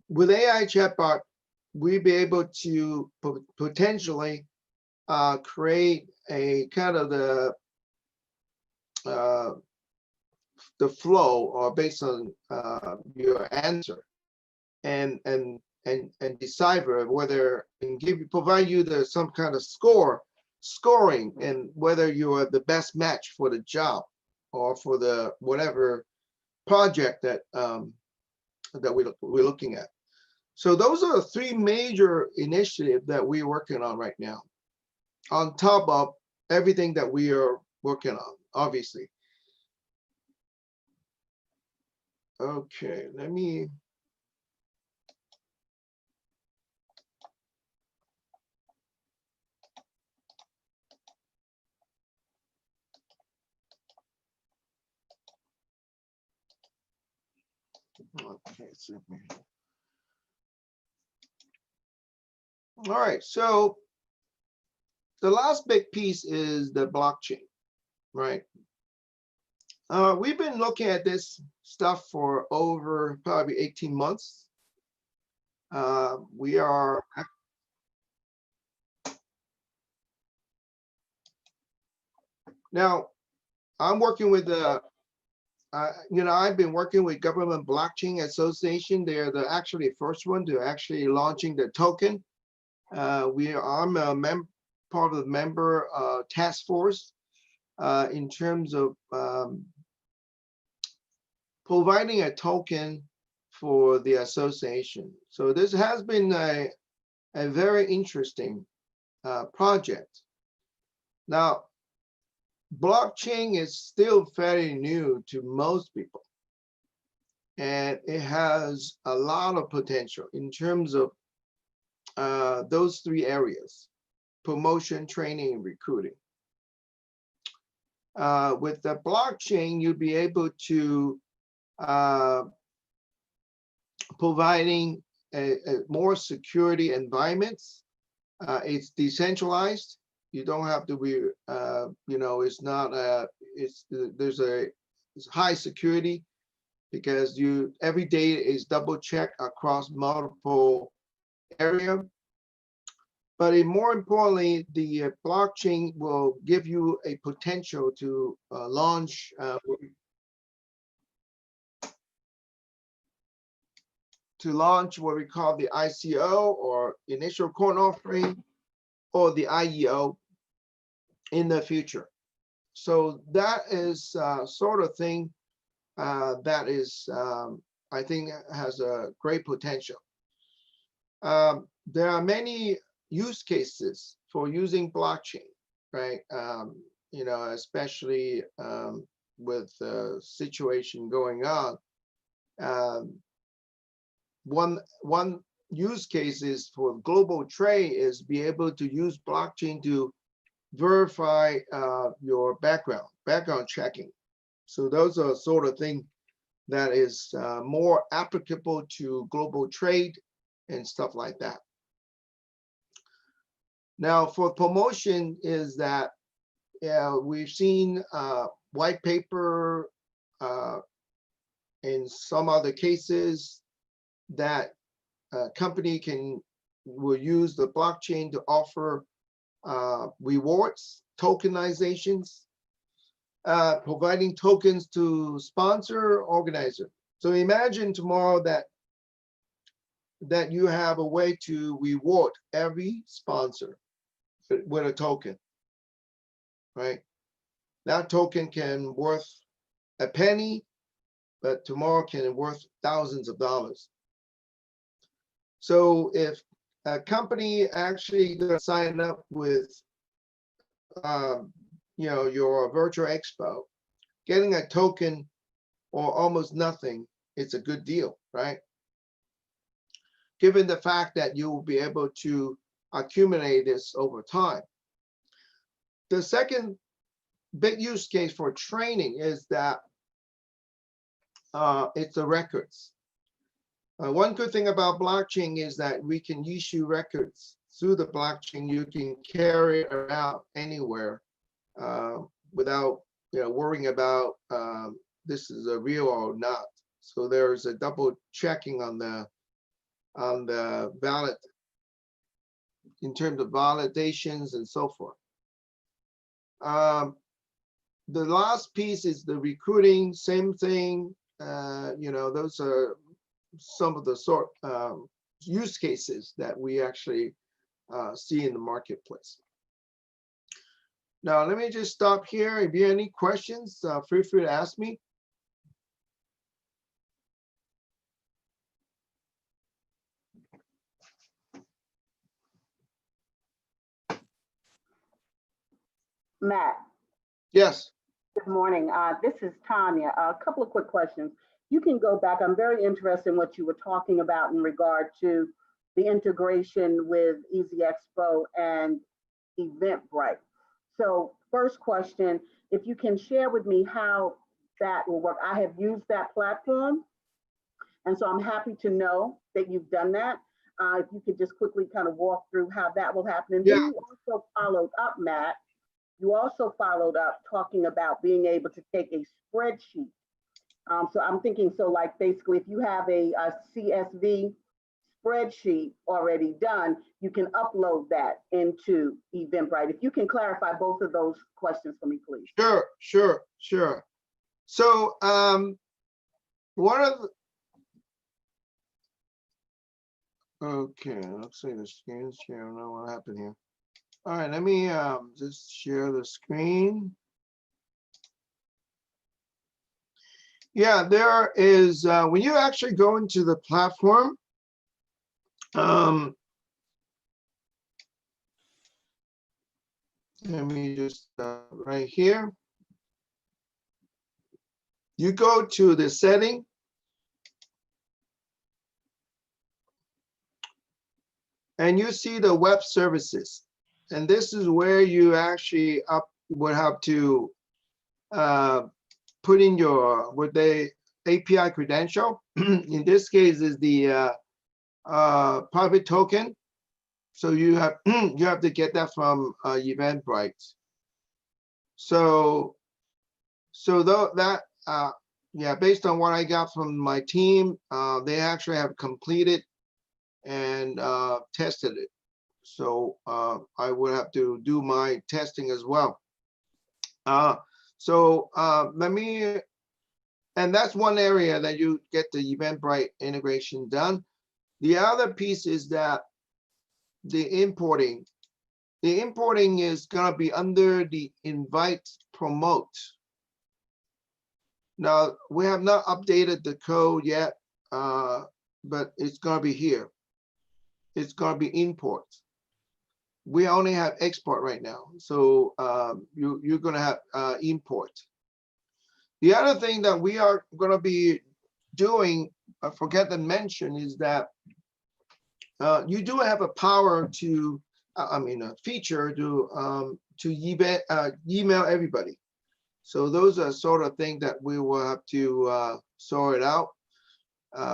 With AI chatbot, we'll be able to potentially create a kind of the flow or based on your answer and decipher whether and provide you some kind of scoring and whether you are the best match for the job or for the whatever project that we're looking at. So those are the three major initiatives that we're working on right now, on top of everything that we are working on, obviously. Okay, let me. Okay, all right, so the last big piece is the blockchain, right? We've been looking at this stuff for over probably 18 months. We are now. I'm working with the. I've been working with Government Blockchain Association. They're actually the first one to actually launching the token. I'm a part of the member task force in terms of providing a token for the association. So this has been a very interesting project. Now, blockchain is still fairly new to most people, and it has a lot of potential in terms of those three areas: promotion, training, and recruiting. With the blockchain, you'll be able to providing a more security environments. It's decentralized. You don't have to be, it's not it's high security because every data is double checked across multiple area. But more importantly, the blockchain will give you a potential to launch what we call the ICO, or initial coin offering, or the IEO in the future. So that is sort of thing that is, I think, has a great potential. There are many use cases for using blockchain, right? Especially with the situation going on. One use case is for global trade is be able to use blockchain to verify your background checking. So those are sort of things that is more applicable to global trade and stuff like that. Now, for promotion is that we've seen white paper in some other cases that a company will use the blockchain to offer rewards, tokenizations, providing tokens to sponsor organizer. So imagine tomorrow that you have a way to reward every sponsor with a token, right? That token can worth a penny, but tomorrow can worth thousands of dollars. So if a company actually gonna sign up with your virtual expo, getting a token or almost nothing, it's a good deal, right? Given the fact that you will be able to accumulate this over time. The second big use case for training is that it's the records. One good thing about blockchain is that we can issue records through the blockchain. You can carry it around anywhere without worrying about this is a real or not. So there's a double checking on the valid, in terms of validations and so forth. The last piece is the recruiting, same thing. You know, those are some of the use cases that we actually see in the marketplace. Now, let me just stop here. If you have any questions, feel free to ask me. Matt. Yes. Good morning. This is Tanya. A couple of quick questions. You can go back. I'm very interested in what you were talking about in regard to the integration with eZ-Xpo and Eventbrite. So first question, if you can share with me how that will work. I have used that platform, and so I'm happy to know that you've done that. If you could just quickly kind of walk through how that will happen. And then you also followed up, Matt. You also followed up talking about being able to take a spreadsheet. So I'm thinking, so like basically if you have a CSV spreadsheet already done, you can upload that into Eventbrite. If you can clarify both of those questions for me, please. Sure. So one of the, okay, let's see the screen share. I don't know what happened here. All right, let me just share the screen. Yeah, there is, when you actually go into the platform, let me just, right here. You go to the setting. And you see the web services. And this is where you actually would have to put in your API credential. In this case is the private token. So you have you have to get that from Eventbrite. So yeah, based on what I got from my team, they actually have completed and tested it. So I would have to do my testing as well. Let me, and that's one area that you get the Eventbrite integration done. The other piece is that the importing is gonna be under the invite promote. Now, we have not updated the code yet, but it's gonna be here. It's gonna be import. We only have export right now, so you're gonna have import. The other thing that we are gonna be doing, I forget to mention, is that you do have a power to, a feature to email everybody. So those are sort of things that we will have to sort it out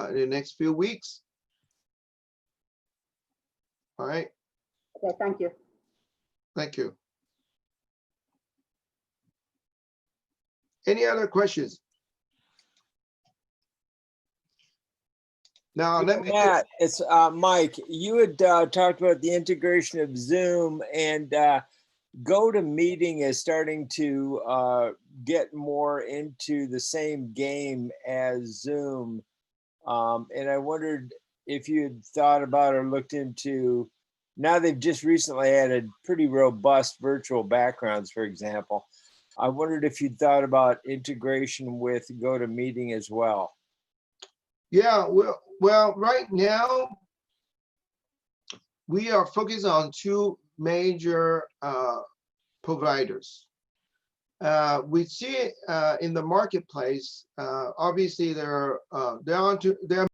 in the next few weeks. All right. Okay, thank you. Thank you. Any other questions? Now, let me. Matt, it's Mike. You had talked about the integration of Zoom, and GoToMeeting is starting to get more into the same game as Zoom. And I wondered if you had thought about or looked into, now they've just recently added pretty robust virtual backgrounds, for example. I wondered if you'd thought about integration with GoToMeeting as well. Yeah, well, right now we are focused on two major providers. We see in the marketplace, obviously there are